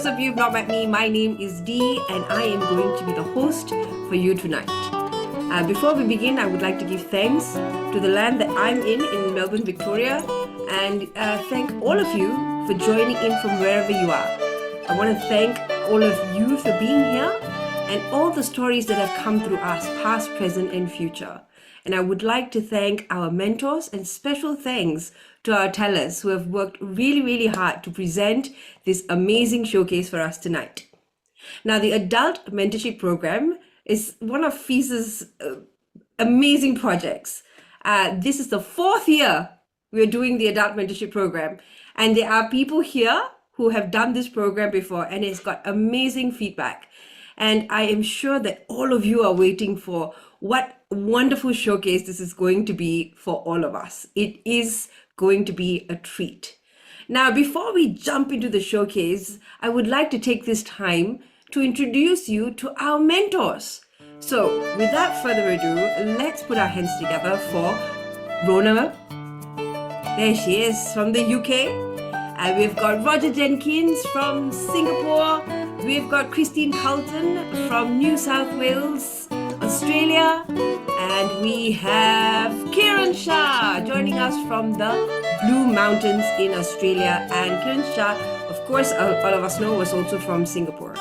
those of you who've not met me, my name is Dee and I am going to be the host for you tonight. Before we begin, I would like to give thanks to the land that I'm in Melbourne, Victoria, and thank all of you for joining in from wherever you are. I want to thank all of you for being here and all the stories that have come through us, past, present, and future. And I would like to thank our mentors and special thanks to our tellers who have worked really, really hard to present this amazing showcase for us tonight. Now, the Adult Mentorship Program is one of FEAS's amazing projects. This is the 4th year we're doing the Adult Mentorship Program. And there are people here who have done this program before and it's got amazing feedback. And I am sure that all of you are waiting for what wonderful showcase this is going to be for all of us. It is going to be a treat. Now, before we jump into the showcase, I would like to take this time to introduce you to our mentors. So without further ado, let's put our hands together for Rona. There she is from the UK. And we've got Roger Jenkins from Singapore. We've got Christine Carlton from New South Wales, Australia. And we have Kiran Shah joining us from the Blue Mountains in Australia. And Kiran Shah, of course, all of us know, was also from Singapore.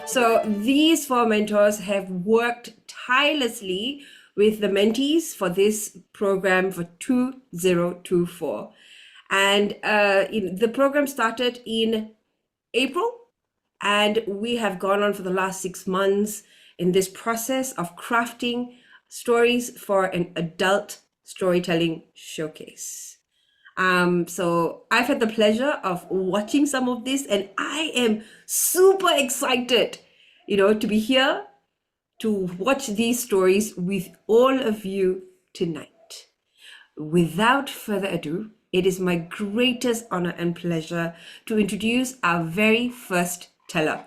So these 4 mentors have worked tirelessly with the mentees for this program for 2024. And the program started in April, and we have gone on for the last 6 months in this process of crafting stories for an adult storytelling showcase. So I've had the pleasure of watching some of this, and I am super excited, to be here to watch these stories with all of you tonight. Without further ado, it is my greatest honor and pleasure to introduce our very first teller.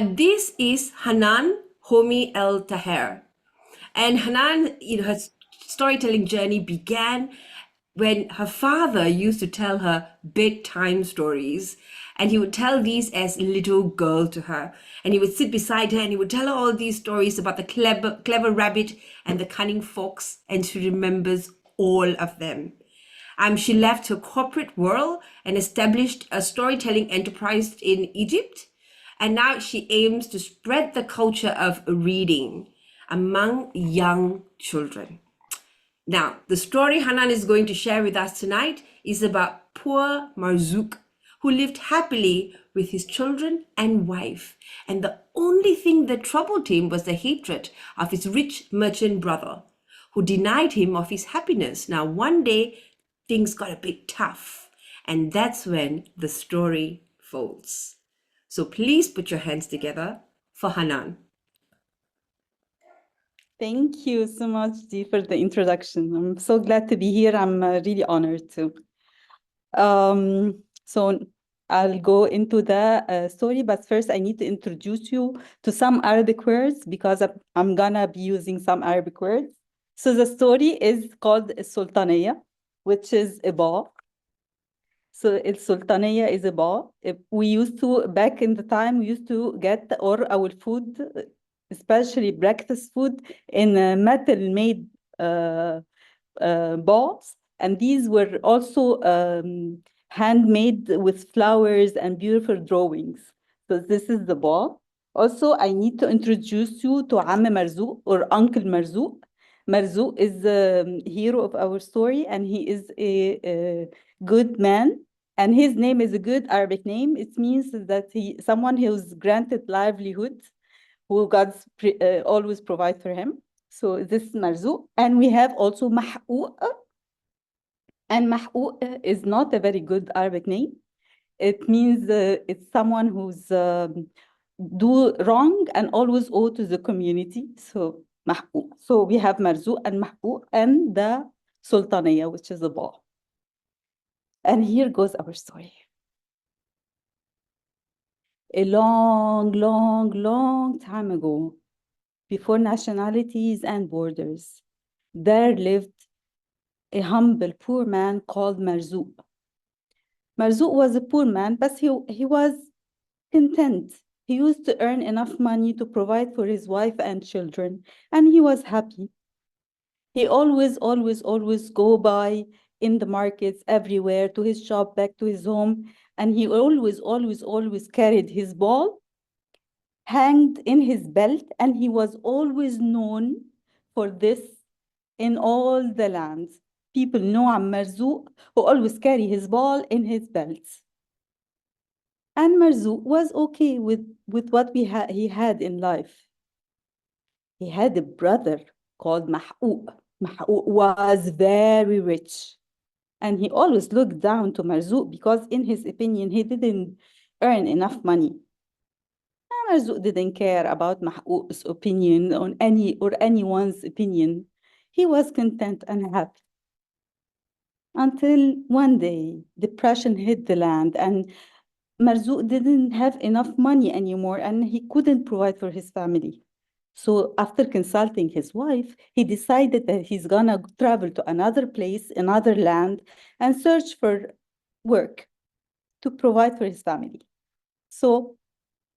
This is Hanan Homi El Tahir. And Hanan, her storytelling journey began when her father used to tell her bedtime stories, and he would tell these as little girl to her, and he would sit beside her and he would tell her all these stories about the clever rabbit and the cunning fox, and she remembers all of them. She left her corporate world and established a storytelling enterprise in Egypt, and now she aims to spread the culture of reading among young children. Now, the story Hanan is going to share with us tonight is about poor Marzouk, who lived happily with his children and wife. And the only thing that troubled him was the hatred of his rich merchant brother, who denied him of his happiness. Now, one day, things got a bit tough, and that's when the story folds. So please put your hands together for Hanan. Thank you so much, Dee, for the introduction. I'm so glad to be here. I'm really honored to. So I'll go into the story, but first I need to introduce you to some Arabic words because I'm gonna be using some Arabic words. So the story is called Sultaniya, which is a ball. So Sultaniya is a ball. We used to, back in the time, we used to get our food, especially breakfast food, in metal-made balls. And these were also handmade with flowers and beautiful drawings. So this is the ball. Also, I need to introduce you to Amm Marzouk or Uncle Marzouk. Marzouk is the hero of our story, and he is a good man. And his name is a good Arabic name. It means that someone who's granted livelihood, who God's always provide for him. So this is Marzouk. And we have also Mah'ou. And Mah'ou is not a very good Arabic name. It means it's someone who's do wrong and always owe to the community. So Mah'ou. So we have Marzouk and Mah'ou and the Sultaniya, which is the ball. And here goes our story. A long, long, long time ago, before nationalities and borders, there lived a humble poor man called Marzouk. Marzouk was a poor man, but he was content. He used to earn enough money to provide for his wife and children, and he was happy. He always go by in the markets everywhere, to his shop, back to his home, and he always carried his ball hanged in his belt, and he was always known for this in all the lands. People know Am Marzouk, who always carry his ball in his belt. And Marzouk was okay with what he had in life. He had a brother called Mah'ouk. Mah'ouk was very rich. And he always looked down to Marzouk because, in his opinion, he didn't earn enough money. And Marzouk didn't care about Mah'ouk's opinion on anyone's opinion. He was content and happy. Until one day, depression hit the land, and Marzouk didn't have enough money anymore, and he couldn't provide for his family. So after consulting his wife, he decided that he's gonna travel to another place, another land, and search for work to provide for his family. So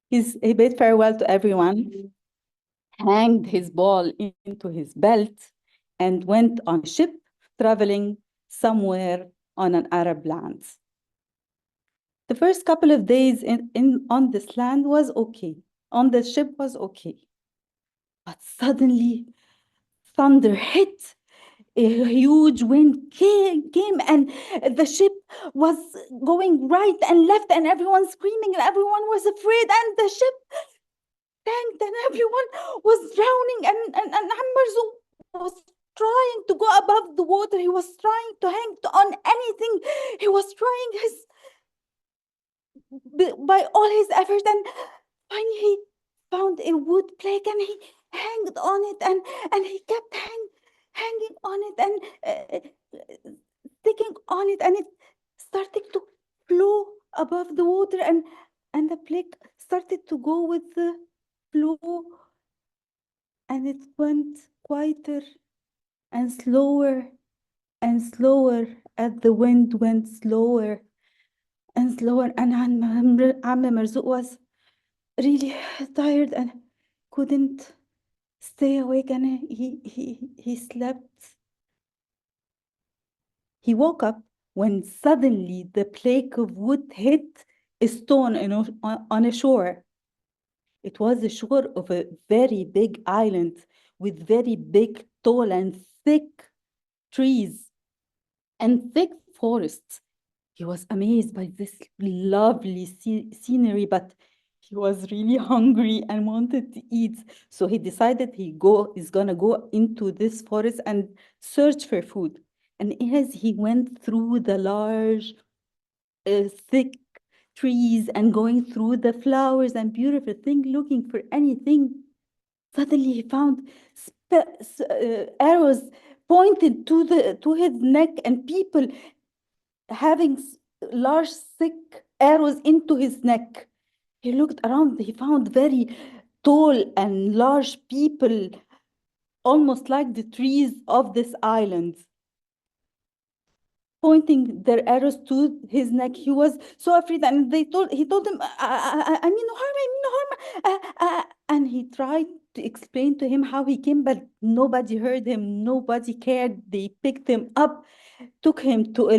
he bid farewell to everyone, hanged his ball into his belt, and went on a ship traveling somewhere on an Arab land. The first couple of days on this land was okay. On the ship was okay. But suddenly thunder hit. A huge wind came and the ship was going right and left, and everyone screaming and everyone was afraid, and the ship tanked and everyone was drowning, and Ammarzu was trying to go above the water. He was trying to hang on anything. He was trying by all his effort, and finally he found a wood plank and he hanged on it, and he kept hanging on it and sticking on it, and it started to flow above the water, and the plank started to go with the flow, and it went quieter and slower and slower as the wind went slower and slower. And Amm Marzouk was really tired and couldn't stay awake, and he slept. He woke up when suddenly the plank of wood hit a stone on a shore. It was the shore of a very big island with very big, tall, and thick trees and thick forests. He was amazed by this lovely scenery, but he was really hungry and wanted to eat. So he decided is gonna go into this forest and search for food. And as he went through the large, thick trees and going through the flowers and beautiful thing, looking for anything, suddenly he found arrows pointed to his neck, and people having large thick arrows into his neck. He looked around, he found very tall and large people, almost like the trees of this island, pointing their arrows to his neck. He was so afraid, and he told him, I mean no harm, I mean no harm. And he tried to explain to him how he came, but nobody heard him, nobody cared. They picked him up, took him to a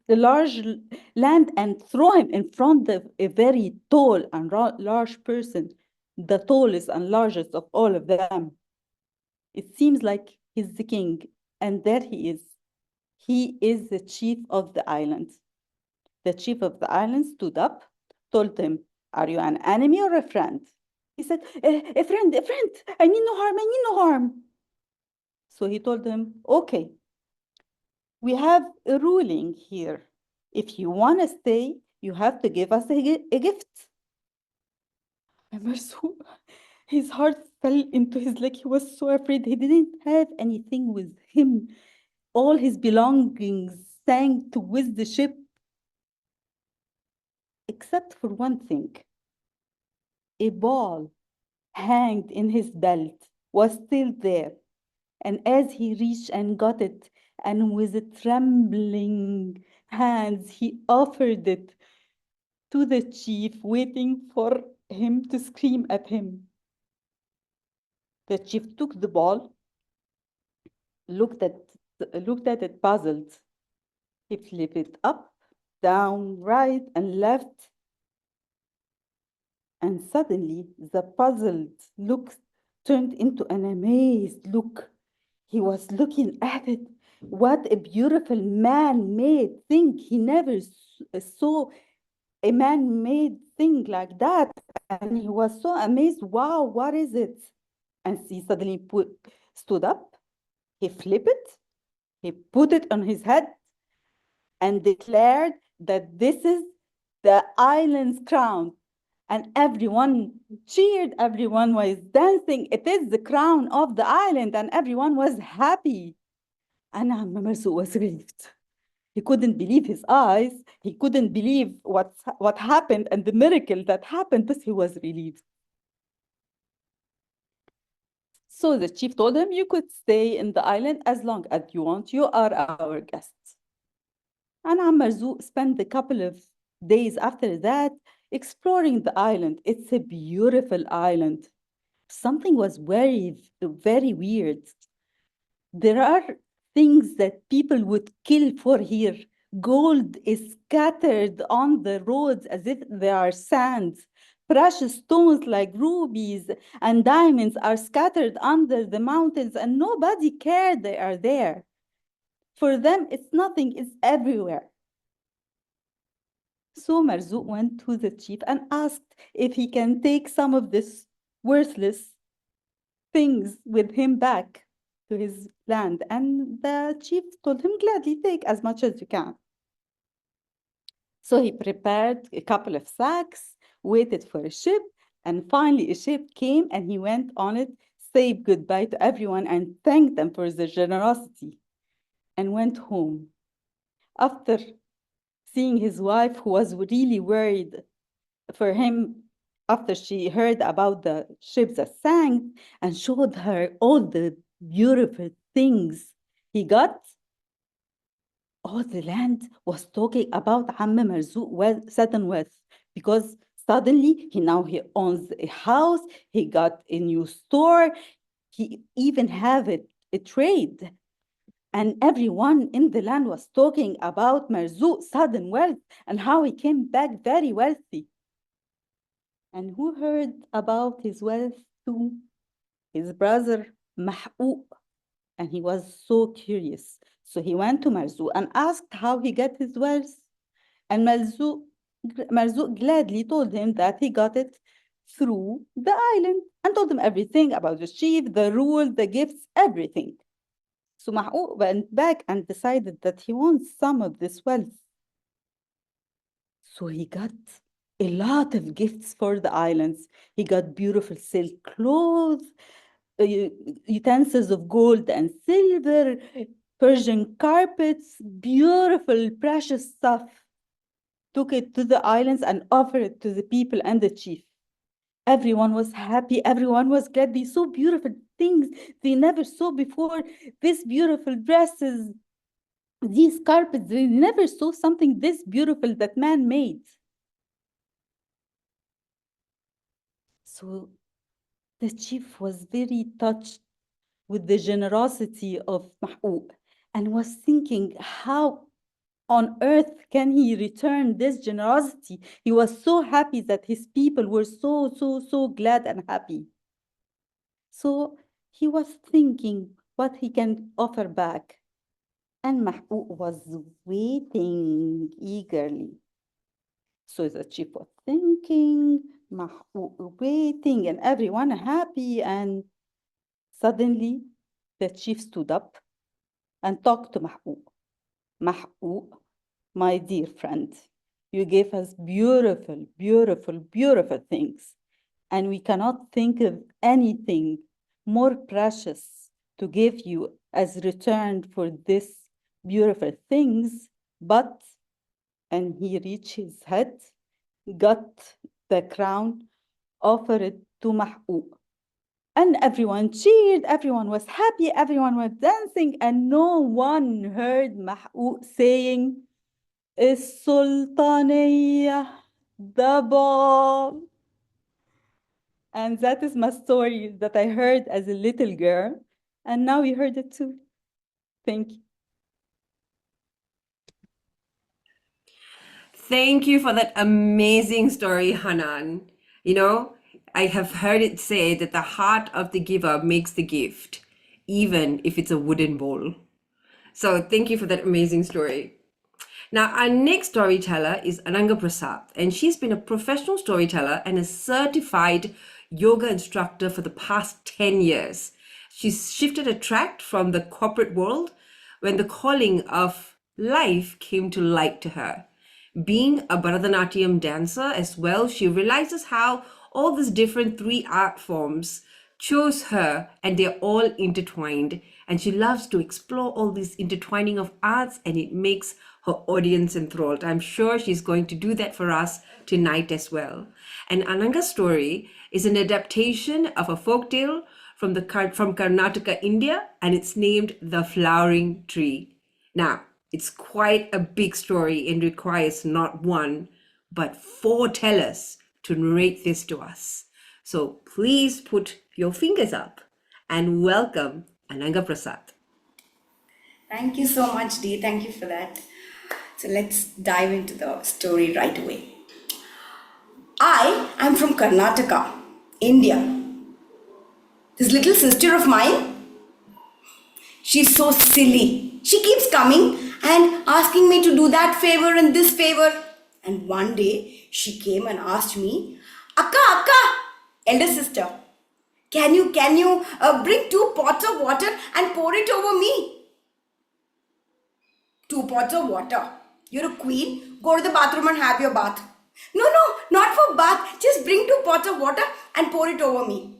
large land, and throw him in front of a very tall and large person, the tallest and largest of all of them. It seems like he's the king, and there he is. He is the chief of the island. The chief of the island stood up, told him, "Are you an enemy or a friend?" He said, a friend, a friend. I mean no harm, I mean no harm." So he told him, "Okay, we have a ruling here. If you want to stay, you have to give us a gift." Remember, so his heart fell into his leg. He was so afraid. He didn't have anything with him. All his belongings sank with the ship, except for one thing. A ball hanged in his belt was still there. And as he reached and got it, and with trembling hands, he offered it to the chief, waiting for him to scream at him. The chief took the ball, looked at, looked at it puzzled. He flipped it up, down, right, and left. And suddenly the puzzled look turned into an amazed look. He was looking at it. What a beautiful man-made thing. He never saw a man-made thing like that. And he was so amazed. Wow, what is it? And he suddenly stood up. He flipped it. He put it on his head and declared that this is the island's crown. And everyone cheered, everyone was dancing. It is the crown of the island, and everyone was happy. And Marzu was relieved. He couldn't believe his eyes. He couldn't believe what happened and the miracle that happened, but he was relieved. So the chief told him, you could stay in the island as long as you want. You are our guests. And Marzu spent a couple of days after that exploring the island. It's a beautiful island. Something was very, very weird. There are things that people would kill for here. Gold is scattered on the roads as if they are sands. Precious stones like rubies and diamonds are scattered under the mountains, and nobody cared they are there. For them, it's nothing, it's everywhere. So Marzouk went to the chief and asked if he can take some of this worthless things with him back to his land. And the chief told him, gladly take as much as you can. So he prepared a couple of sacks, waited for a ship, and finally a ship came and he went on it, said goodbye to everyone and thanked them for their generosity and went home. After seeing his wife, who was really worried for him after she heard about the ship that sank, and showed her all the beautiful things he got, all the land was talking about Amm Marzouk sudden wealth, because suddenly he owns a house, he got a new store, he even have a trade. And everyone in the land was talking about Marzouk's sudden wealth and how he came back very wealthy. And who heard about his wealth too? His brother Mah'ou. And he was so curious. So he went to Marzouk and asked how he got his wealth. And Marzouk gladly told him that he got it through the island and told him everything about the chief, the rule, the gifts, everything. So Mah'ou went back and decided that he wants some of this wealth. So he got a lot of gifts for the islands. He got beautiful silk clothes, utensils of gold and silver, Persian carpets, beautiful, precious stuff. Took it to the islands and offered it to the people and the chief. Everyone was happy. Everyone was glad. They saw beautiful things they never saw before. These beautiful dresses, these carpets, they never saw something this beautiful that man made. So the chief was very touched with the generosity of Mah'ou and was thinking, how on earth can he return this generosity? He was so happy that his people were so glad and happy. So he was thinking what he can offer back. And Mah'ou was waiting eagerly. So the chief was thinking, Mah'ou waiting, and everyone happy. And suddenly the chief stood up and talked to Mah'ou. Mah'ou, my dear friend, you gave us beautiful, beautiful, beautiful things. And we cannot think of anything more precious to give you as return for this beautiful things. But, and he reached his head, got the crown, offered it to Mah'ou. And everyone cheered, everyone was happy, everyone was dancing, and no one heard Mah'ou saying, السلطانية the ball. And that is my story that I heard as a little girl. And now you heard it too. Thank you. Thank you for that amazing story, Hanan. You know, I have heard it say that the heart of the giver makes the gift, even if it's a wooden bowl. So thank you for that amazing story. Now, our next storyteller is Anagha Prasad, and she's been a professional storyteller and a certified yoga instructor for the past 10 years. She's shifted a track from the corporate world when the calling of life came to light to her. Being a Bharatanatyam dancer as well, she realizes how all these different three art forms chose her and they're all intertwined. And she loves to explore all this intertwining of arts and it makes her audience enthralled. I'm sure she's going to do that for us tonight as well. And Anagha's story is an adaptation of a folktale from Karnataka, India, and it's named The Flowering Tree. Now, it's quite a big story and requires not one, but four tellers to narrate this to us. So please put your fingers up and welcome Anagha Prasad. Thank you so much, Dee. Thank you for that. So let's dive into the story right away. I am from Karnataka, India. This little sister of mine, she's so silly. She keeps coming and asking me to do that favor and this favor. And one day she came and asked me, Akka, elder sister, can you bring 2 pots of water and pour it over me? 2 pots of water. You're a queen. Go to the bathroom and have your bath. No, not for bath. Just bring 2 pots of water and pour it over me.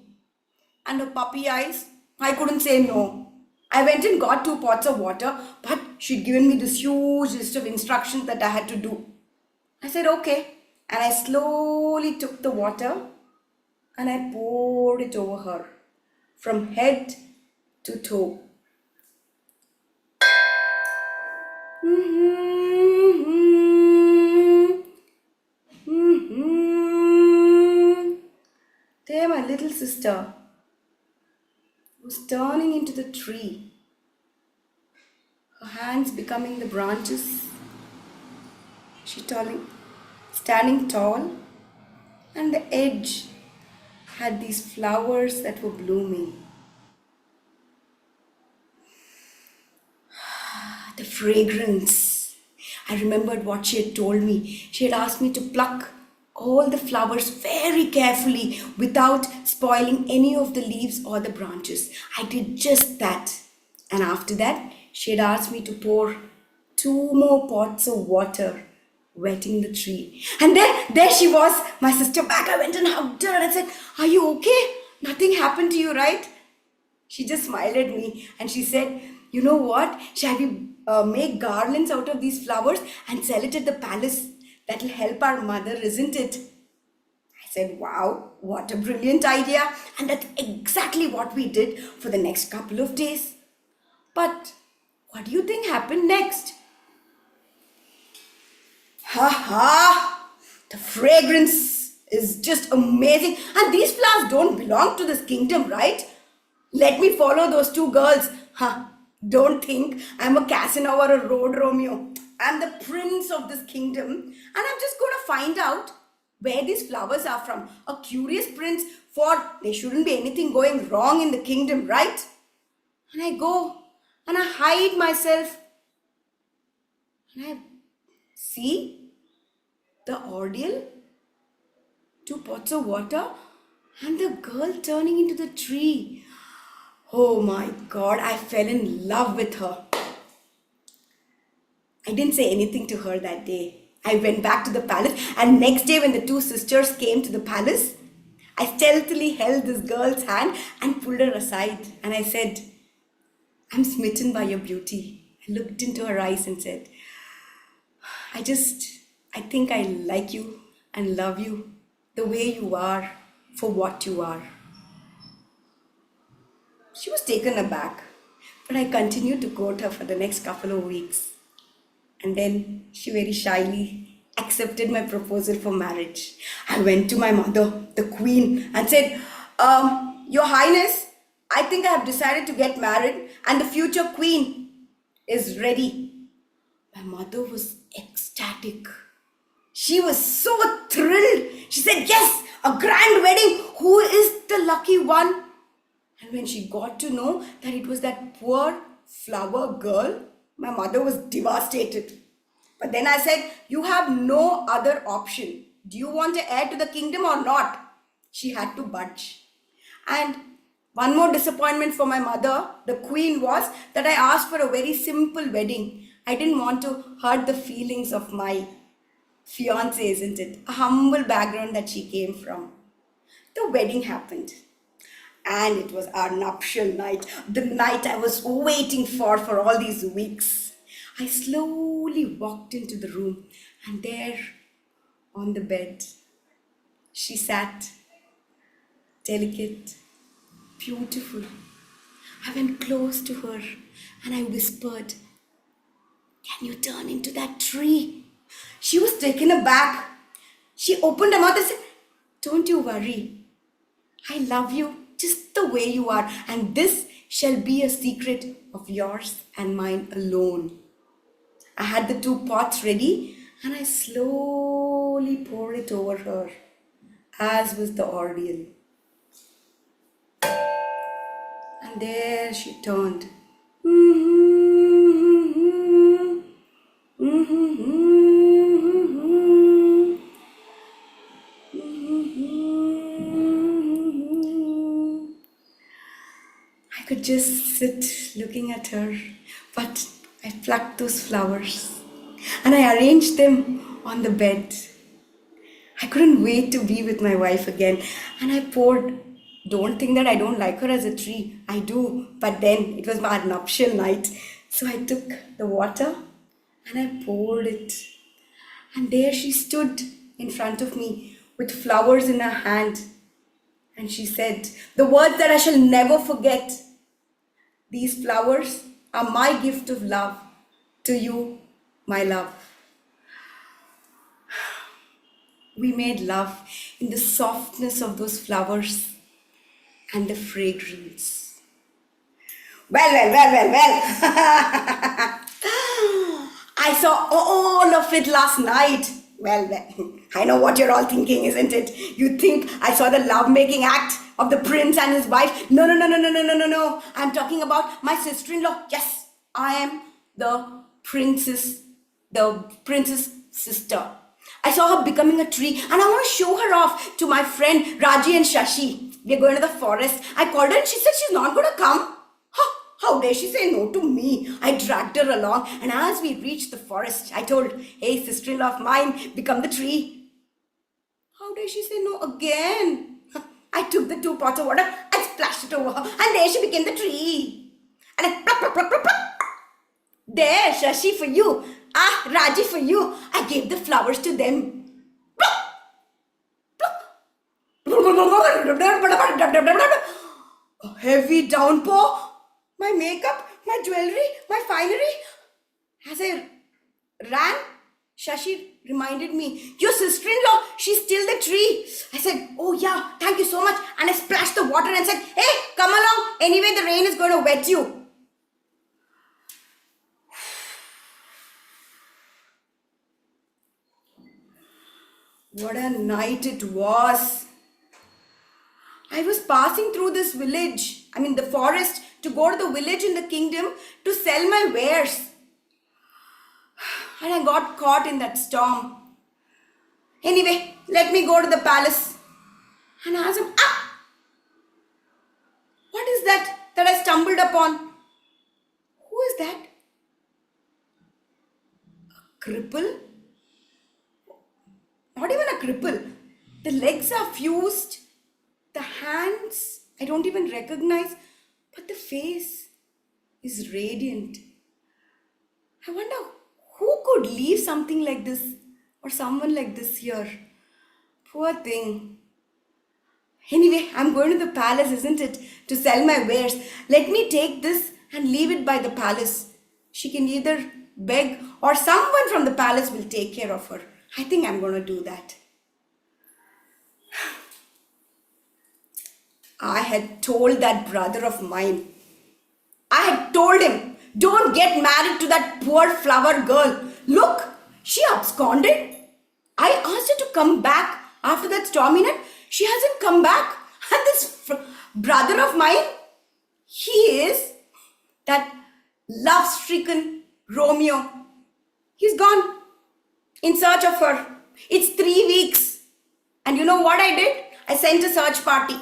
And her puppy eyes, I couldn't say no. I went and got 2 pots of water, but she'd given me this huge list of instructions that I had to do. I said, okay. And I slowly took the water and I poured it over her from head to toe. There, my little sister was turning into the tree, her hands becoming the branches. Standing tall, and the edge had these flowers that were blooming. The fragrance. I remembered what she had told me. She had asked me to pluck all the flowers very carefully without spoiling any of the leaves or the branches. I did just that. And after that, she had asked me to pour 2 more pots of water, wetting the tree. And there she was, my sister back. I went and hugged her and I said, are you okay? Nothing happened to you, right? She just smiled at me and she said, you know what? Shall we make garlands out of these flowers and sell it at the palace? That'll help our mother, isn't it? I said, wow, what a brilliant idea. And that's exactly what we did for the next couple of days. But what do you think happened next? Ha ha! The fragrance is just amazing. And these flowers don't belong to this kingdom, right? Let me follow those 2 girls. Don't think I'm a Casanova or a Road Romeo. I'm the prince of this kingdom. And I'm just going to find out where these flowers are from. A curious prince, for there shouldn't be anything going wrong in the kingdom, right? And I go and I hide myself. And I see the ordeal, 2 pots of water, and the girl turning into the tree. Oh my God, I fell in love with her. I didn't say anything to her that day. I went back to the palace, and next day when the 2 sisters came to the palace, I stealthily held this girl's hand and pulled her aside. And I said, I'm smitten by your beauty. I looked into her eyes and said, I think I like you and love you the way you are for what you are. She was taken aback, but I continued to court her for the next couple of weeks. And then she very shyly accepted my proposal for marriage. I went to my mother, the queen, and said, Your Highness, I think I have decided to get married and the future queen is ready. My mother was ecstatic. She was so thrilled. She said, Yes, a grand wedding. Who is the lucky one? And when she got to know that it was that poor flower girl, my mother was devastated. But then I said, You have no other option. Do you want an heir to the kingdom or not? She had to budge. And one more disappointment for my mother, the queen, was that I asked for a very simple wedding. I didn't want to hurt the feelings of my fiance, isn't it? A humble background that she came from. The wedding happened. And it was our nuptial night, the night I was waiting for all these weeks. I slowly walked into the room, and there on the bed, she sat, delicate, beautiful. I went close to her and I whispered, Can you turn into that tree? She was taken aback. She opened her mouth and said, Don't you worry. I love you just the way you are, and this shall be a secret of yours and mine alone. I had the 2 pots ready and I slowly poured it over her, as was the ordeal. And there she turned. I could just sit looking at her, but I plucked those flowers and I arranged them on the bed. I couldn't wait to be with my wife again, and I poured. Don't think that I don't like her as a tree. I do, but then it was my nuptial night. So I took the water and I poured it. And there she stood in front of me with flowers in her hand. And she said the words that I shall never forget. These flowers are my gift of love to you, my love. We made love in the softness of those flowers and the fragrance. Well. I saw all of it last night. Well, I know what you're all thinking, isn't it? You think I saw the lovemaking act of the prince and his wife? No. I'm talking about my sister-in-law. Yes, I am the princess sister. I saw her becoming a tree and I want to show her off to my friend Raji and Shashi. We're going to the forest. I called her and she said she's not going to come. How dare she say no to me? I dragged her along, and as we reached the forest, I told, Hey, sister-in-law of mine, become the tree. How dare she say no again? I took the 2 pots of water and splashed it over her, and there she became the tree. And I pluck. There, Shashi for you. Raji for you. I gave the flowers to them. A heavy downpour. My makeup, my jewelry, my finery. As I ran, Shashi reminded me, Your sister-in-law, she's still the tree. I said, Oh yeah, thank you so much. And I splashed the water and said, Hey, come along. Anyway, the rain is going to wet you. What a night it was. I was passing through this village, the forest, to go to the village in the kingdom to sell my wares. And I got caught in that storm. Anyway, let me go to the palace. And I asked him, What is that I stumbled upon? Who is that? A cripple? Not even a cripple. The legs are fused. The hands, I don't even recognize, but the face is radiant. I wonder who could leave something like this or someone like this here. Poor thing. Anyway, I'm going to the palace, isn't it, to sell my wares. Let me take this and leave it by the palace. She can either beg or someone from the palace will take care of her. I think I'm going to do that. I had told that brother of mine, I had told him, don't get married to that poor flower girl. Look, she absconded. I asked her to come back after that stormy night. She hasn't come back. And this brother of mine, he is that love-stricken Romeo. He's gone in search of her. It's 3 weeks. And you know what I did? I sent a search party.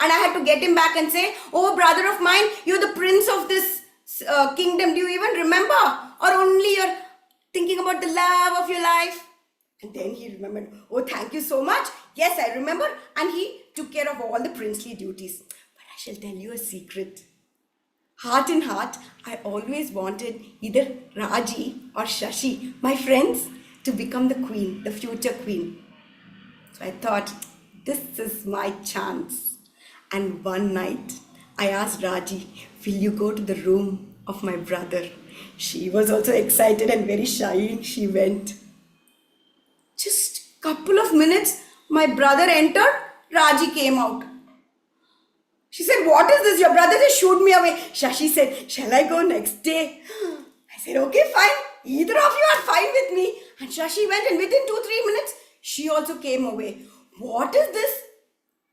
And I had to get him back and say, oh, brother of mine, you're the prince of this kingdom. Do you even remember? Or only you're thinking about the love of your life? And then he remembered, oh, thank you so much. Yes, I remember. And he took care of all the princely duties. But I shall tell you a secret. Heart in heart, I always wanted either Raji or Shashi, my friends, to become the queen, the future queen. So I thought, this is my chance. And one night, I asked Raji, will you go to the room of my brother? She was also excited and very shy. She went. Just couple of minutes, my brother entered. Raji came out. She said, what is this? Your brother just shooed me away. Shashi said, shall I go next day? I said, okay, fine. Either of you are fine with me. And Shashi went, and within 2-3 minutes, she also came away. What is this?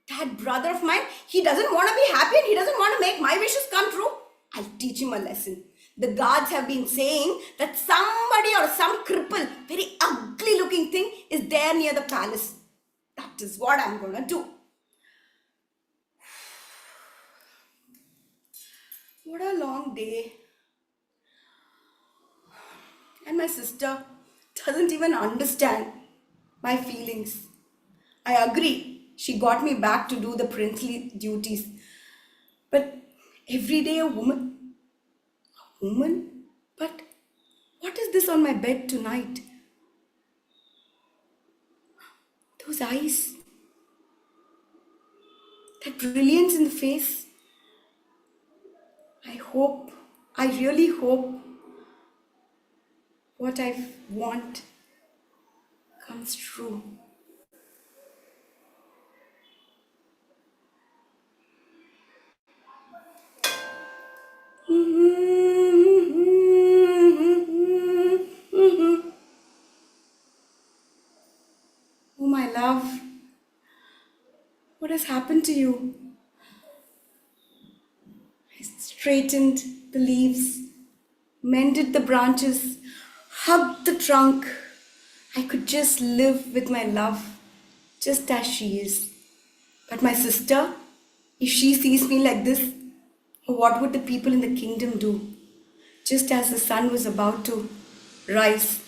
That brother of mine, he doesn't want to be happy and he doesn't want to make my wishes come true. I'll teach him a lesson. The gods have been saying that somebody or some cripple, very ugly looking thing is there near the palace. That is what I'm going to do. What a long day. And my sister doesn't even understand my feelings. I agree. She got me back to do the princely duties. But every day a woman? A woman? But what is this on my bed tonight? Those eyes. That brilliance in the face. I really hope what I want comes true. Oh, my love, what has happened to you? I straightened the leaves, mended the branches, hugged the trunk. I could just live with my love, just as she is. But my sister, if she sees me like this, what would the people in the kingdom do? Just as the sun was about to rise,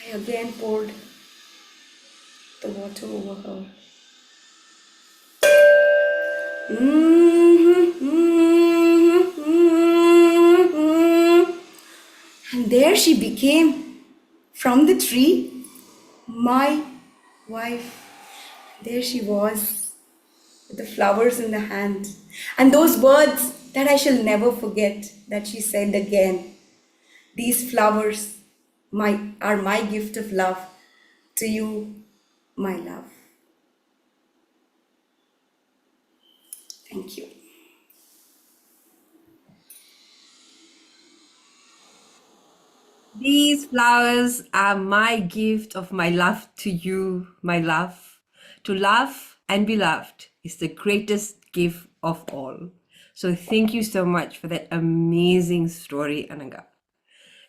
I again poured the water over her. And there she became, from the tree, my wife. There she was, with the flowers in the hand. And those words that I shall never forget, that she said again, these flowers are my gift of love to you, my love. Thank you. These flowers are my gift of my love to you, my love. To love and be loved is the greatest gift of all. So thank you so much for that amazing story, Anagha.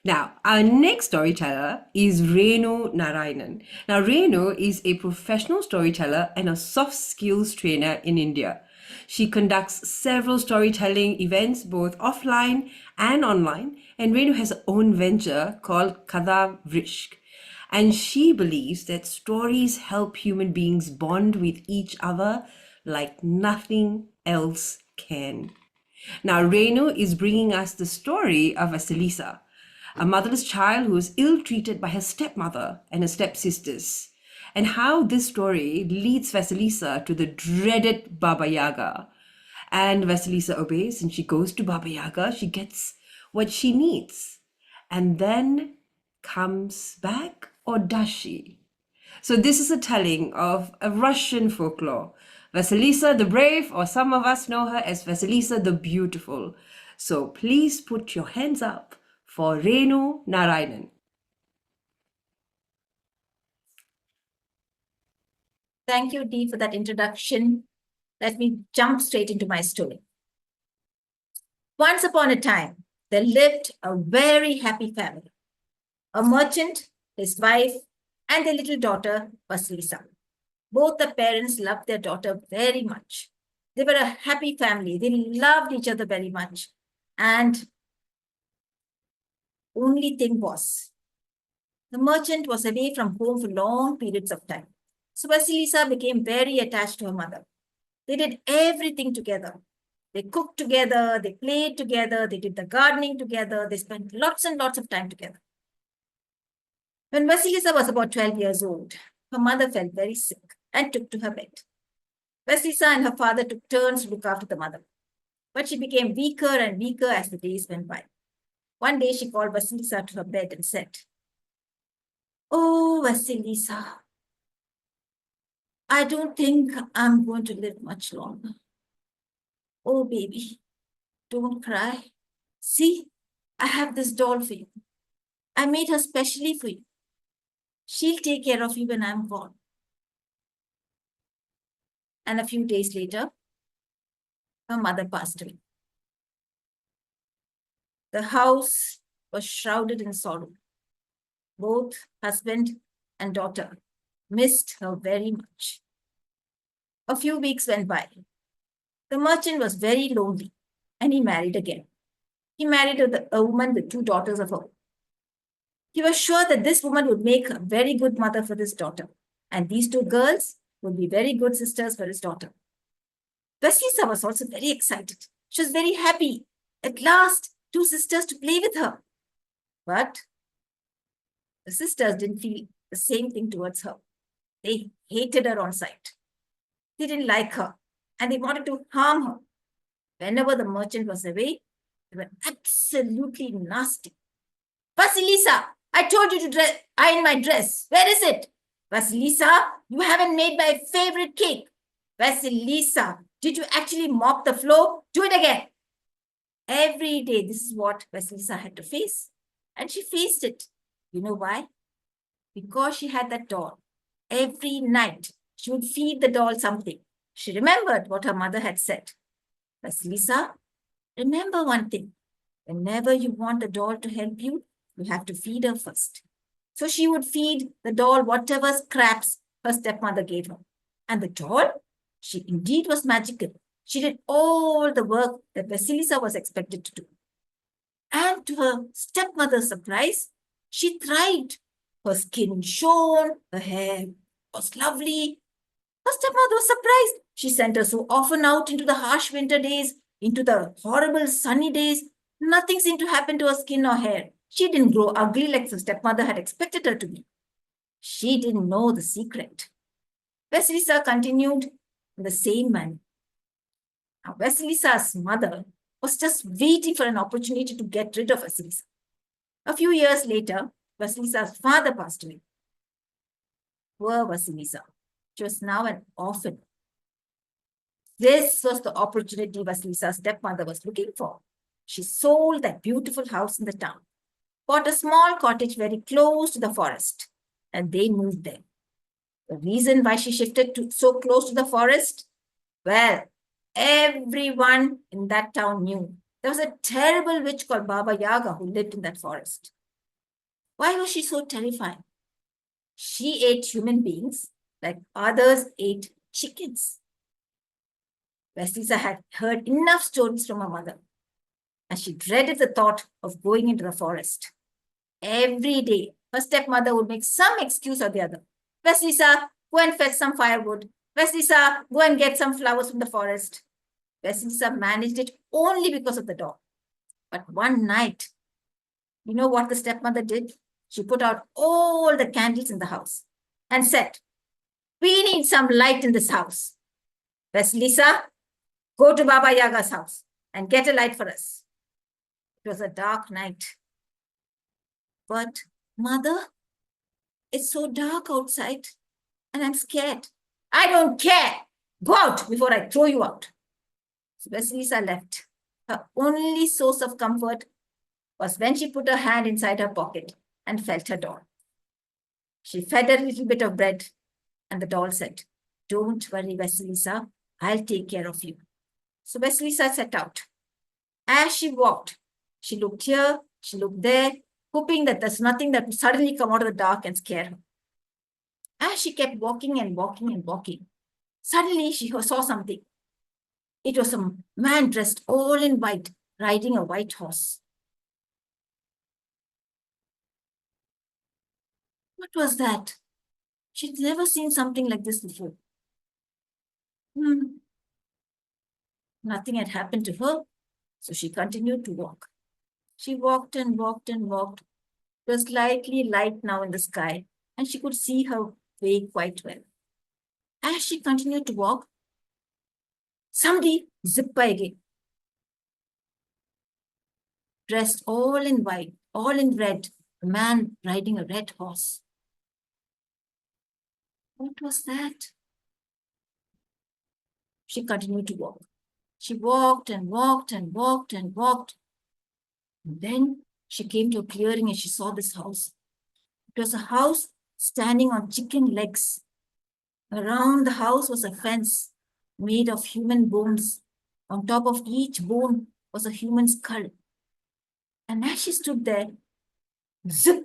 Now, our next storyteller is Renu Narayan. Now, Renu is a professional storyteller and a soft skills trainer in India. She conducts several storytelling events, both offline and online, and Renu has her own venture called Katha Vrishk. And she believes that stories help human beings bond with each other like nothing else can. Now, Renu is bringing us the story of Vasilisa, a motherless child who was ill-treated by her stepmother and her stepsisters, and how this story leads Vasilisa to the dreaded Baba Yaga. And Vasilisa obeys and she goes to Baba Yaga. She gets what she needs and then comes back or does she? So this is a telling of a Russian folklore. Vasilisa the Brave, or some of us know her as Vasilisa the Beautiful. So please put your hands up for Renu Narayan. Thank you, Dee, for that introduction. Let me jump straight into my story. Once upon a time, there lived a very happy family. A merchant, his wife, and their little daughter, Vasilisa. Both the parents loved their daughter very much. They were a happy family. They loved each other very much. And only thing was, the merchant was away from home for long periods of time. So Vasilisa became very attached to her mother. They did everything together. They cooked together, they played together, they did the gardening together, they spent lots and lots of time together. When Vasilisa was about 12 years old, her mother fell very sick and took to her bed. Vasilisa and her father took turns to look after the mother, but she became weaker and weaker as the days went by. One day she called Vasilisa to her bed and said, "Oh, Vasilisa, I don't think I'm going to live much longer. Oh, baby, don't cry. See, I have this doll for you. I made her specially for you. She'll take care of you when I'm gone." And a few days later, her mother passed away. The house was shrouded in sorrow. Both husband and daughter missed her very much. A few weeks went by. The merchant was very lonely and he married again. He married a woman with two daughters of her own. He was sure that this woman would make a very good mother for his daughter, and these two girls would be very good sisters for his daughter. Vasilisa was also very excited. She was very happy. At last, two sisters to play with her. But the sisters didn't feel the same thing towards her. They hated her on sight. They didn't like her, and they wanted to harm her. Whenever the merchant was away, they were absolutely nasty. "Vasilisa, I told you to iron my dress. Where is it? Vasilisa, you haven't made my favorite cake. Vasilisa, did you actually mop the floor? Do it again." Every day, this is what Vasilisa had to face. And she faced it. You know why? Because she had that doll. Every night, she would feed the doll something. She remembered what her mother had said. "Vasilisa, remember one thing. Whenever you want a doll to help you, you have to feed her first." So she would feed the doll whatever scraps her stepmother gave her. And the doll, she indeed was magical. She did all the work that Vasilisa was expected to do. And to her stepmother's surprise, she thrived. Her skin shone, her hair was lovely. Her stepmother was surprised. She sent her so often out into the harsh winter days, into the horrible sunny days. Nothing seemed to happen to her skin or hair. She didn't grow ugly like the stepmother had expected her to be. She didn't know the secret. Vasilisa continued in the same manner. Now, Vasilisa's mother was just waiting for an opportunity to get rid of Vasilisa. A few years later, Vasilisa's father passed away. Poor Vasilisa. She was now an orphan. This was the opportunity Vasilisa's stepmother was looking for. She sold that beautiful house in the town, bought a small cottage very close to the forest, and they moved there. The reason why she shifted to so close to the forest? Well, everyone in that town knew there was a terrible witch called Baba Yaga who lived in that forest. Why was she so terrifying? She ate human beings like others ate chickens. Vasilisa had heard enough stories from her mother, and she dreaded the thought of going into the forest. Every day, her stepmother would make some excuse or the other. "Vasilisa, go and fetch some firewood. Vasilisa, go and get some flowers from the forest." Vasilisa managed it only because of the dog. But one night, you know what the stepmother did? She put out all the candles in the house and said, "We need some light in this house. Vasilisa, go to Baba Yaga's house and get a light for us." It was a dark night. "But, mother, It's so dark outside and I'm scared. I don't care. Go out before I throw you out. So Vasilisa left. Her only source of comfort was when she put her hand inside her pocket and felt her doll. She fed her a little bit of bread, and the doll said, "Don't worry, Vasilisa, I'll take care of you." So Vasilisa set out. As she walked, she looked here, she looked there, hoping that there's nothing that would suddenly come out of the dark and scare her. As she kept walking and walking and walking, suddenly she saw something. It was a man dressed all in white, riding a white horse. What was that? She'd never seen something like this before. Nothing had happened to her, so she continued to walk. She walked and walked and walked. It was slightly light now in the sky, and she could see her way quite well. As she continued to walk, somebody zipped by again, dressed all in white, all in red, a man riding a red horse. What was that? She continued to walk. She walked and walked and walked and walked. And then she came to a clearing and she saw this house. It was a house standing on chicken legs. Around the house was a fence made of human bones. On top of each bone was a human skull. And as she stood there, zip,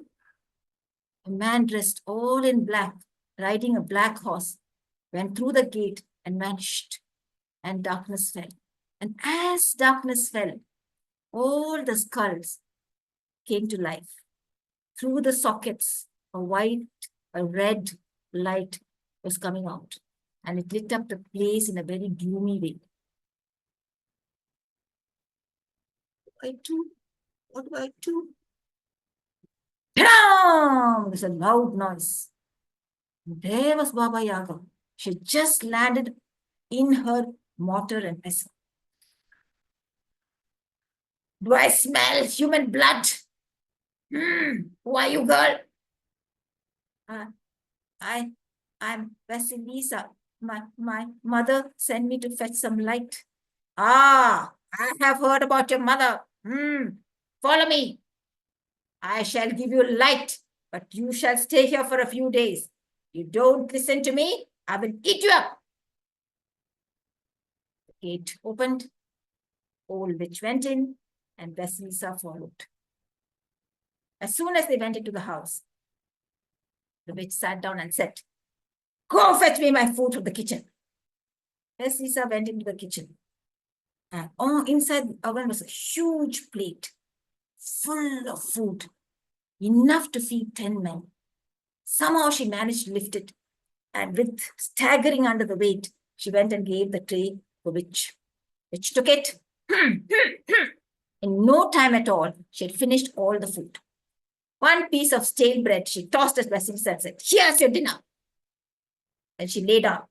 a man dressed all in black, riding a black horse, went through the gate and vanished, and darkness fell. And as darkness fell, all the skulls came to life. Through the sockets, a red light was coming out, and it lit up the place in a very gloomy way. What do I do? There's a loud noise. There was Baba Yaga. She just landed in her mortar and pestle. Do I smell human blood? Who are you, girl? I'm Vasilisa. My mother sent me to fetch some light. I have heard about your mother. Follow me. I shall give you light, but you shall stay here for a few days. You don't listen to me, I will eat you up. The gate opened, old witch went in, and Vasilisa followed. As soon as they went into the house, the witch sat down and said, "Go fetch me my food from the kitchen." Vasilisa went into the kitchen. And inside the oven was a huge plate full of food, enough to feed 10 men. Somehow she managed to lift it, and with staggering under the weight, she went and gave the tray to the witch. Witch took it. In no time at all, she had finished all the food. One piece of stale bread she tossed at Vasilisa and said, "Here's your dinner." And she lay down,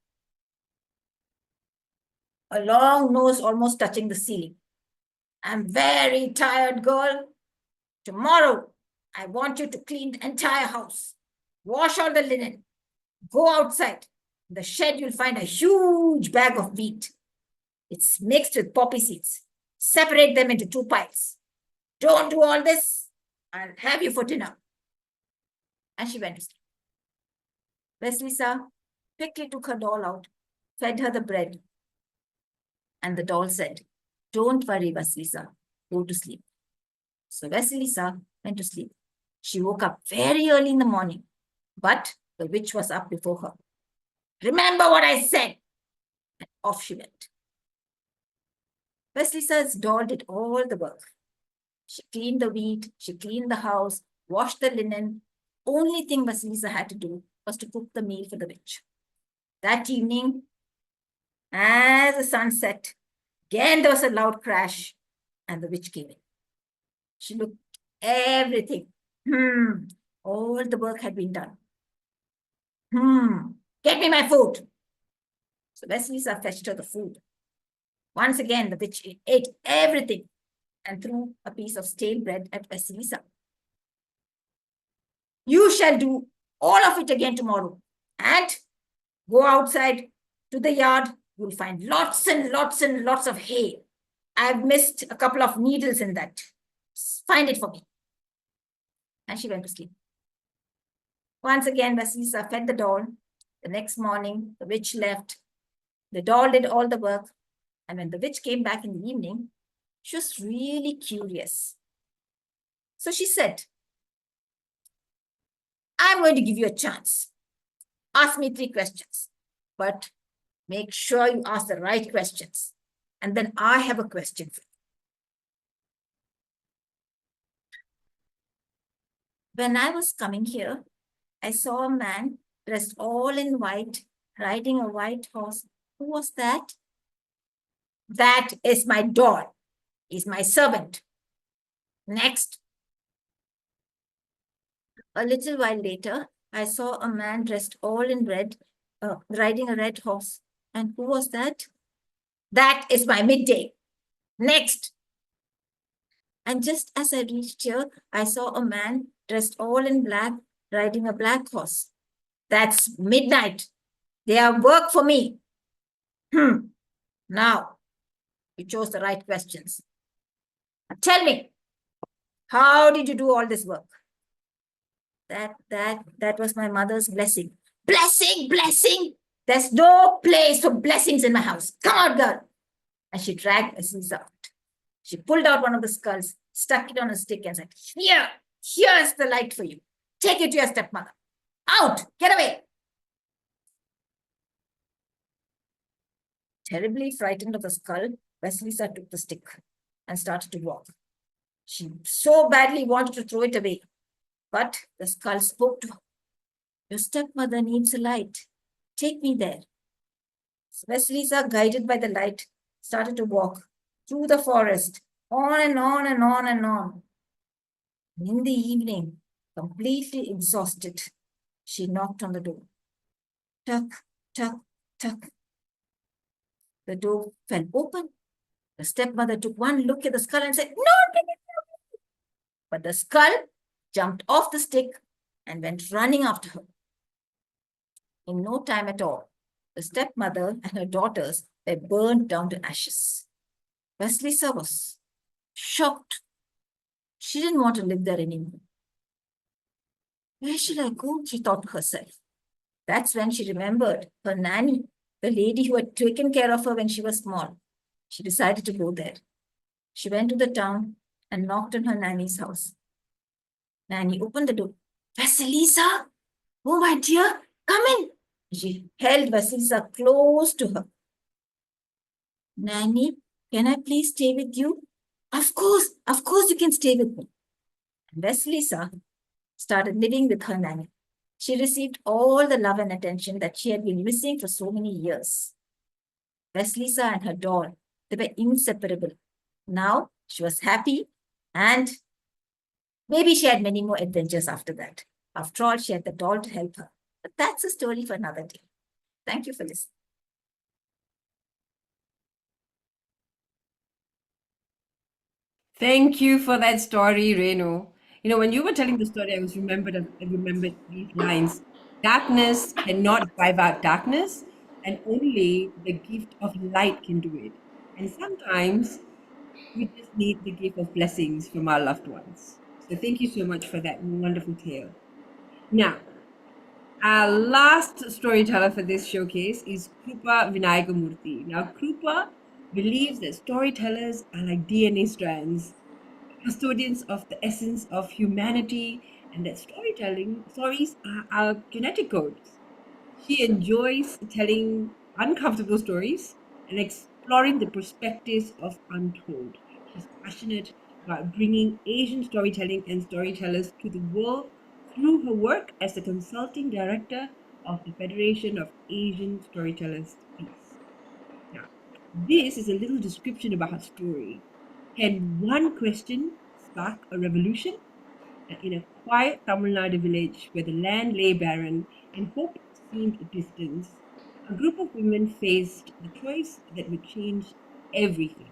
a long nose almost touching the ceiling. "I'm very tired, girl. Tomorrow, I want you to clean the entire house. Wash all the linen. Go outside. In the shed, you'll find a huge bag of wheat. It's mixed with poppy seeds. Separate them into 2 piles. Don't do all this. I'll have you for dinner." And she went to sleep. Vasilisa quickly took her doll out, fed her the bread. And the doll said, "Don't worry, Vasilisa. Go to sleep." So Vasilisa went to sleep. She woke up very early in the morning, but the witch was up before her. "Remember what I said." And off she went. Vasilisa's doll did all the work. She cleaned the wheat, she cleaned the house, washed the linen. Only thing Vasilisa had to do was to cook the meal for the witch. That evening, as the sun set, again there was a loud crash, and the witch came in. She looked everything. All the work had been done. Get me my food. So Vasilisa fetched her the food. Once again, the witch ate everything and threw a piece of stale bread at Vasilisa. "You shall do all of it again tomorrow. And go outside to the yard. You'll find lots and lots and lots of hay. I've missed a couple of needles in that. Find it for me. And she went to sleep. Once again, Vasisa fed the doll. The next morning, the witch left. The doll did all the work. And when the witch came back in the evening, she was really curious. So she said, I'm going to give you a chance. Ask me 3 questions, but make sure you ask the right questions. And then I have a question for you. When I was coming here, I saw a man dressed all in white, riding a white horse. Who was that? That is my doll. He's my servant. Next. A little while later, I saw a man dressed all in red, riding a red horse. And who was that? That is my midday. Next. And just as I reached here, I saw a man dressed all in black, riding a black horse. That's midnight. They have work for me. Now, you chose the right questions. Now tell me, how did you do all this work? That was my mother's blessing. Blessing. There's no place for blessings in my house. Come out, girl. And she dragged Mrs. out. She pulled out one of the skulls, stuck it on a stick and said, here's the light for you. Take it to your stepmother. Out, get away. Terribly frightened of the skull, Vasilisa took the stick and started to walk. She so badly wanted to throw it away, but the skull spoke to her. Your stepmother needs a light. Take me there. So Vasilisa, guided by the light, started to walk through the forest, on and on and on and on. In the evening, completely exhausted, she knocked on the door. Tuck, tuck, tuck. The door fell open. The stepmother took one look at the skull and said, no. But the skull jumped off the stick and went running after her. In no time at all, the stepmother and her daughters were burned down to ashes. Vasilisa was shocked. She didn't want to live there anymore. Where should I go? She thought to herself. That's when she remembered her nanny, the lady who had taken care of her when she was small. She decided to go there. She went to the town and knocked on her nanny's house. Nanny opened the door. Vasilisa? Oh, my dear, come in. She held Vasilisa close to her. Nanny, can I please stay with you? Of course you can stay with me. And Vasilisa started living with her nanny. She received all the love and attention that she had been missing for so many years. Vasilisa and her doll, they were inseparable. Now she was happy and maybe she had many more adventures after that. After all, she had the doll to help her. But that's a story for another day. Thank you for listening. Thank you for that story, Renu. You know, when you were telling the story, I remembered these lines. Darkness cannot drive out darkness, and only the gift of light can do it. And sometimes we just need the gift of blessings from our loved ones. So thank you so much for that wonderful tale. Now, our last storyteller for this showcase is Krupa Vinayagamoorthy. Now, Krupa believes that storytellers are like DNA strands, custodians of the essence of humanity, and that stories are our genetic codes. She enjoys telling uncomfortable stories and exploring the perspectives of untold. She's passionate about bringing Asian storytelling and storytellers to the world through her work as the consulting director of the Federation of Asian Storytellers Peace. Now, this is a little description about her story. Can one question spark a revolution? In a quiet Tamil Nadu village where the land lay barren and hope seemed distant, a group of women faced the choice that would change everything.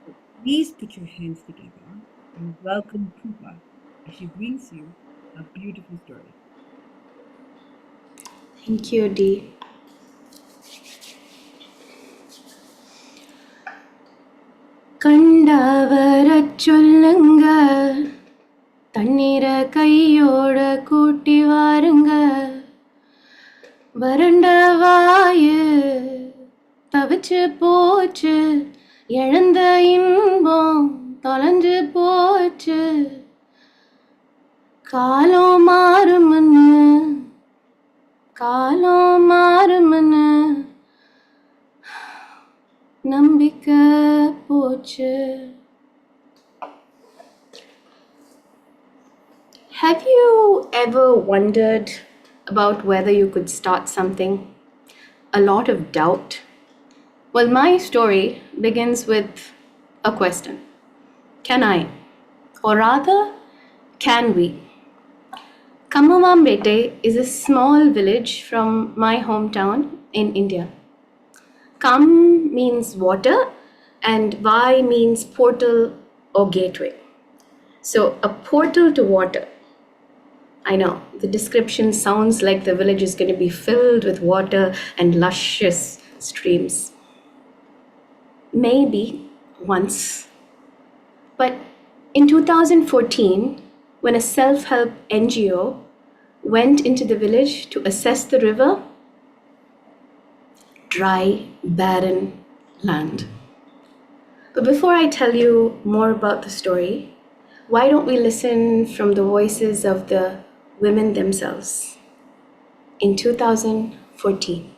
So please put your hands together and welcome Krupa as she brings you a beautiful story. Thank you, Dee. கண்டவரச் சொல்லுங்க, தண்ணீரை கையோட கூட்டி வாருங்க, வறண்ட வாயு தவிச்சு போச்சு, இழந்த இன்பம் தொலைஞ்சு போச்சு, காலம் மாறுமுன்னு காலம் மாறுமுன்னு நம்பிக்கை போச்சு. Have you ever wondered about whether you could start something? A lot of doubt? Well, my story begins with a question. Can I? Or rather, can we? Kamavambete is a small village from my hometown in India. Kam means water and Vai means portal or gateway. So, a portal to water. I know, the description sounds like the village is going to be filled with water and luscious streams. Maybe once. But in 2014, when a self-help NGO went into the village to assess the river, dry, barren land. But before I tell you more about the story, why don't we listen from the voices of the women themselves? In 2014.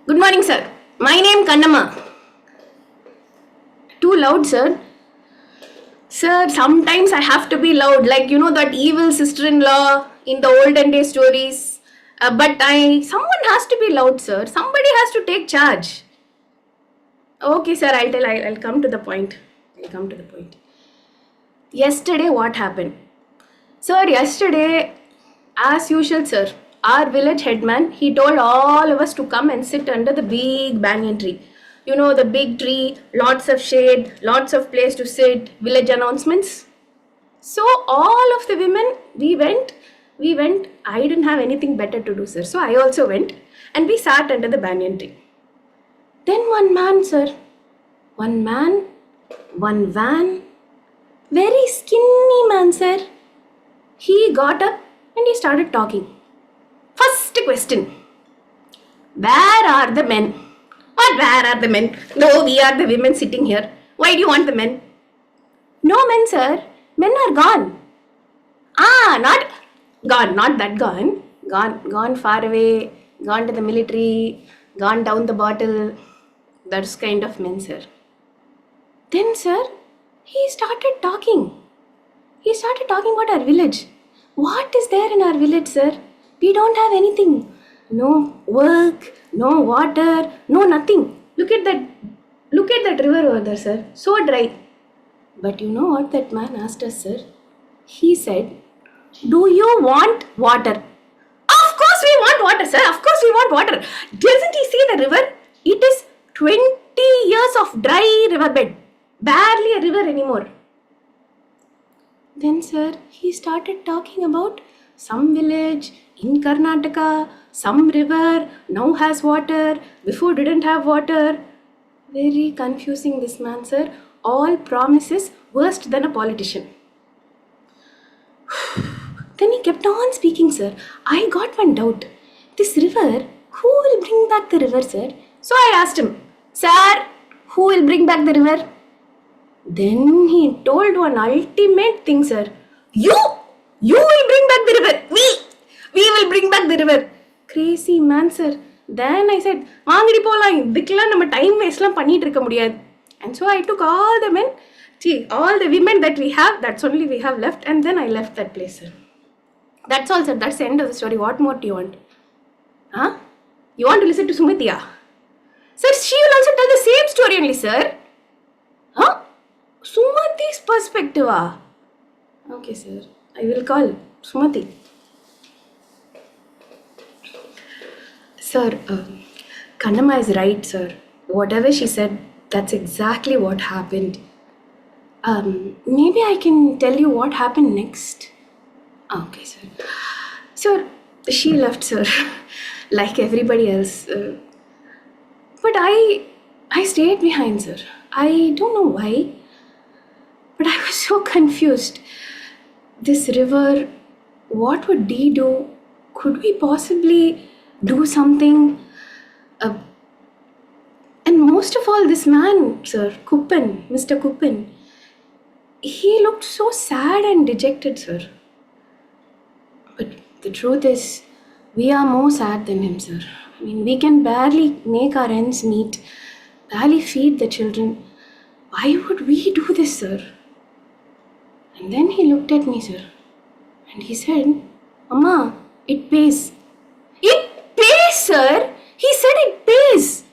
Good morning, sir. My name Kannamma. Too loud, sir. Sir, sometimes I have to be loud, like you know that evil sister-in-law in the olden day stories. But someone has to be loud, sir. Somebody has to take charge. Okay, sir, I'll come to the point. Yesterday, what happened? Sir, yesterday, as usual, sir, our village headman, he told all of us to come and sit under the big banyan tree. You know, the big tree, lots of shade, lots of place to sit, village announcements. So all of the women, we went. I didn't have anything better to do, sir. So I also went and we sat under the banyan tree. Then one man, sir, one van, very skinny man, sir. He got up and he started talking. First question, where are the men? What, where are the men? No, we are the women sitting here. Why do you want the men? No men, sir. Men are gone. Not gone, not that gone. Gone far away, gone to the military, gone down the bottle. That's kind of men, sir. Then, sir, he started talking. He started talking about our village. What is there in our village, sir? We don't have anything. No work, no water, no nothing. Look at that river over there, sir. So dry. But you know what that man asked us, sir? He said, do you want water? Of course we want water, sir. Of course we want water. Doesn't he see the river? It is 20 years of dry riverbed. Barely a river anymore. Then, sir, he started talking about some village in Karnataka, some river now has water, before didn't have water. Very confusing, this man, sir. All promises worse than a politician. Then he kept on speaking, sir. I got one doubt. This river, who will bring back the river, sir? So I asked him, sir, who will bring back the river? Then he told one ultimate thing, sir. You will bring back the river. We will bring back the river. Crazy man, sir. Then I said, வாங்கடி போலாம், இதுக்கெல்லாம் நம்ம time waste எல்லாம் பண்ணிட்டு இருக்க முடியாது. And so I took all the men, all the women that we have, that's only we have left, and then I left that place, sir. That's all, sir. That's the end of the story. What more do you want? You want to listen to Sumitiya? Sir, she will also tell the same story only, sir. Sumati's perspective. Okay, sir. I will call Sumati. Sir, Kannamma is right, sir. Whatever she said, that's exactly what happened. Maybe I can tell you what happened next. Okay, sir. Sir, she left, sir, like everybody else. But I stayed behind, sir. I don't know why, but I was so confused. This river, what would Dee do? Could we possibly do something? Uh, and most of all, this man, sir, Kuppen, Mr. Kuppen, he looked so sad and dejected, sir. But the truth is, we are more sad than him, sir. I mean, we can barely make our ends meet, barely feed the children. Why would we do this, sir? And then he looked at me, sir, and he said, Mama, it pays. It pays, sir! He said it pays!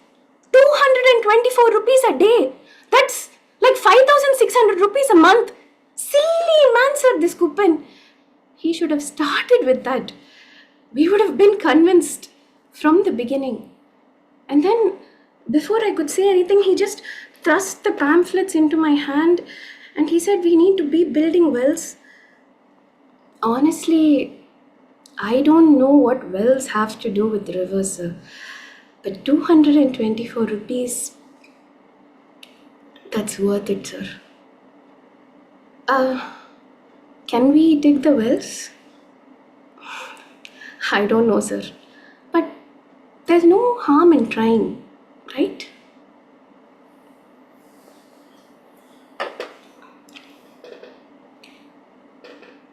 224 rupees a day. That's like 5,600 rupees a month. Silly man, sir, this Kuppen. He should have started with that. We would have been convinced from the beginning. And then, before I could say anything, he just thrust the pamphlets into my hand and he said, we need to be building wells. Honestly, I don't know what wells have to do with rivers, sir. But 224 rupees, that's worth it, sir. Can we dig the wells? I don't know, sir. But there's no harm in trying, right?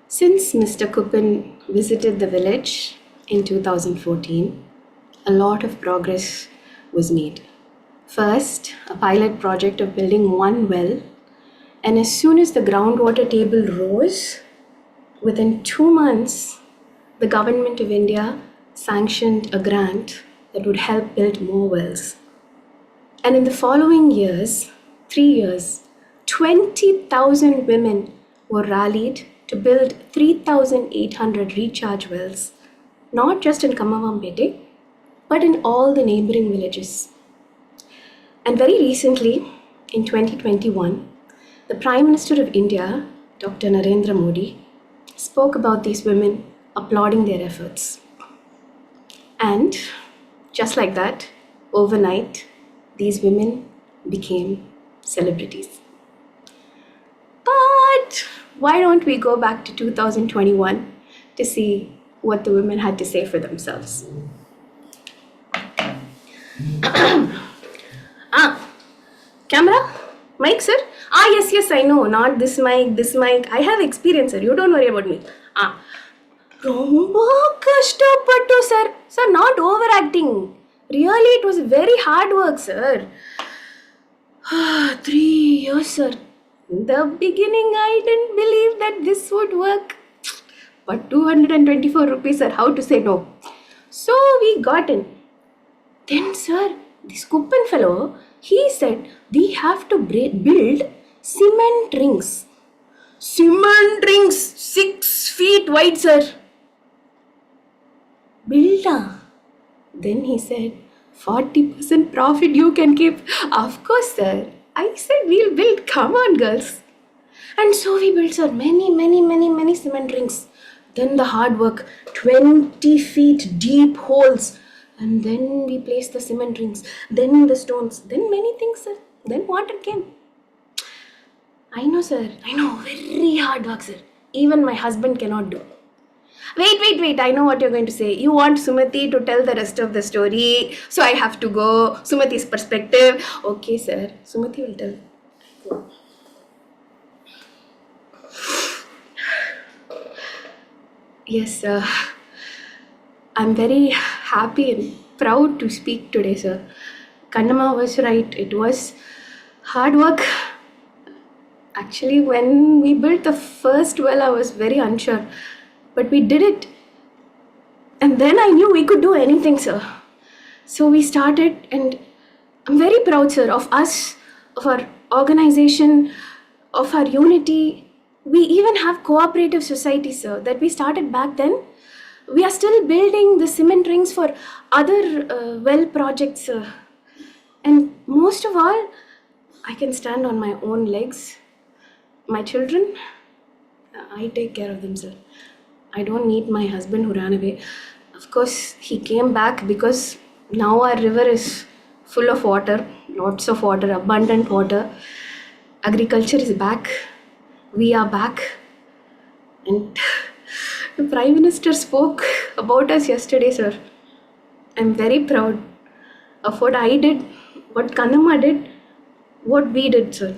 Since Mr. Kuppen visited the village in 2014, a lot of progress was made. First, a pilot project of building one well, and as soon as the groundwater table rose, within 2 months, the government of India sanctioned a grant that would help build more wells. And in the following years, 3 years, 20,000 women were rallied to build 3,800 recharge wells, not just in Kamavampete, but in all the neighboring villages. And very recently, in 2021, the Prime Minister of India, Dr. Narendra Modi, spoke about these women, applauding their efforts. And just like that, overnight, these women became celebrities. But why don't we go back to 2021 to see what the women had to say for themselves? Camera? Mic, sir? Yes, I know. Not this mic, this mic. I have experience, sir. You don't worry about me. ரொம்ப கஷ்டப்பட்டு sir. Sir, not overacting. Really, it was very hard work, sir. 3 years, sir. In the beginning, I didn't believe that this would work. But 224 rupees, sir. How to say no? So we got in. Then, sir, this Kuppen fellow, he said we have to build cement rings. Cement rings, 6 feet wide, sir. Build. Then he said, 40% profit you can keep. Of course, sir. I said we'll build. Come on, girls. And so we built, sir, many cement rings. Then the hard work, 20 feet deep holes. And then we placed the cement rings, then the stones, then many things, sir. Then water came. I know, sir. I know. Very hard work, sir. Even my husband cannot do. Wait. I know what you're going to say. You want Sumati to tell the rest of the story, so I have to go. Sumati's perspective. Okay, sir. Sumati will tell. Go. Yes, sir. I'm very happy and proud to speak today, sir. Kannamma was right. It was hard work. Actually, when we built the first well, I was very unsure. But we did it. And then I knew we could do anything, sir. So we started, and I'm very proud, sir, of us, of our organization, of our unity. We even have cooperative society, sir, that we started back then. We are still building the cement rings for other well projects, sir. And most of all, I can stand on my own legs. My children, I take care of them, sir. I don't need my husband who ran away. Of course, he came back because now our river is full of water, lots of water, abundant water. Agriculture is back. We are back. And the Prime Minister spoke about us yesterday, sir. I'm very proud of what I did, what Kannamma did, what we did, sir.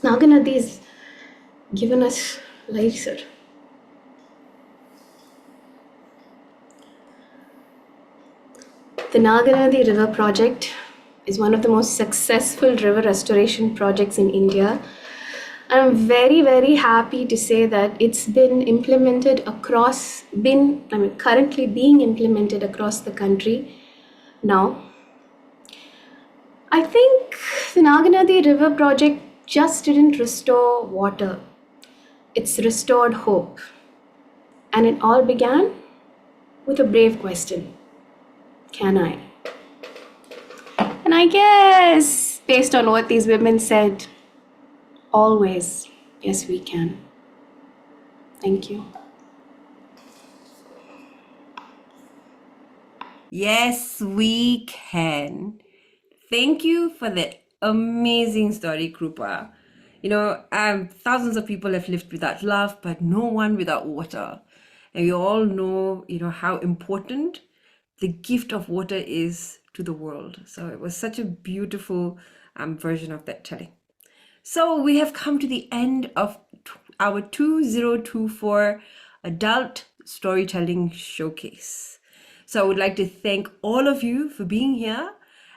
Naganadi has given us life, sir. The Naganadi River Project is one of the most successful river restoration projects in India. I'm very, very happy to say that it's been implemented currently being implemented across the country now. I think the Naganadi River Project just didn't restore water, it's restored hope. And it all began with a brave question: can I? And I guess, based on what these women said, always, yes, we can. Thank you. Yes, we can. Thank you for that amazing story, Krupa. Thousands of people have lived without love, but no one without water. And we all know, how important the gift of water is to the world. So it was such a beautiful version of that telling. So we have come to the end of our 2024 Adult Storytelling Showcase. So I would like to thank all of you for being here.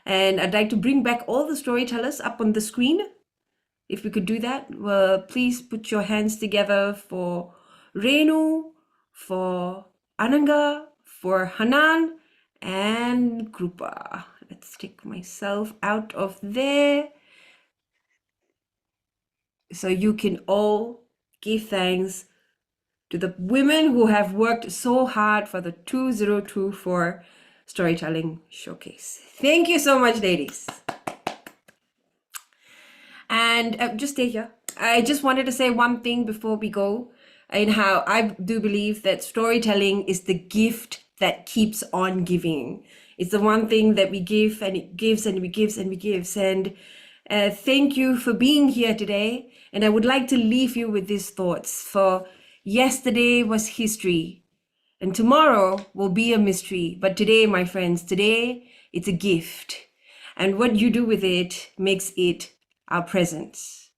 And I'd like to bring back all the storytellers up on the screen. If we could do that, well, please put your hands together for Renu, for Anagha, for Hanan, and Krupa. Let's take myself out of there. So you can all give thanks to the women who have worked so hard for the 2024 Storytelling Showcase. Thank you so much, ladies. And just stay here. I just wanted to say one thing before we go, in how I do believe that storytelling is the gift that keeps on giving. It's the one thing that we give, and it gives, and we gives, and we gives. And thank you for being here today. And I would like to leave you with these thoughts. For yesterday was history, and tomorrow will be a mystery. But today, my friends, today it's a gift. And what you do with it makes it our presence.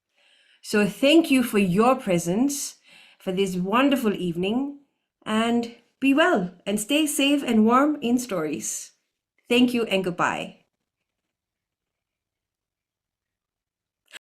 So thank you for your presence for this wonderful evening, and be well and stay safe and warm in stories. Thank you and goodbye.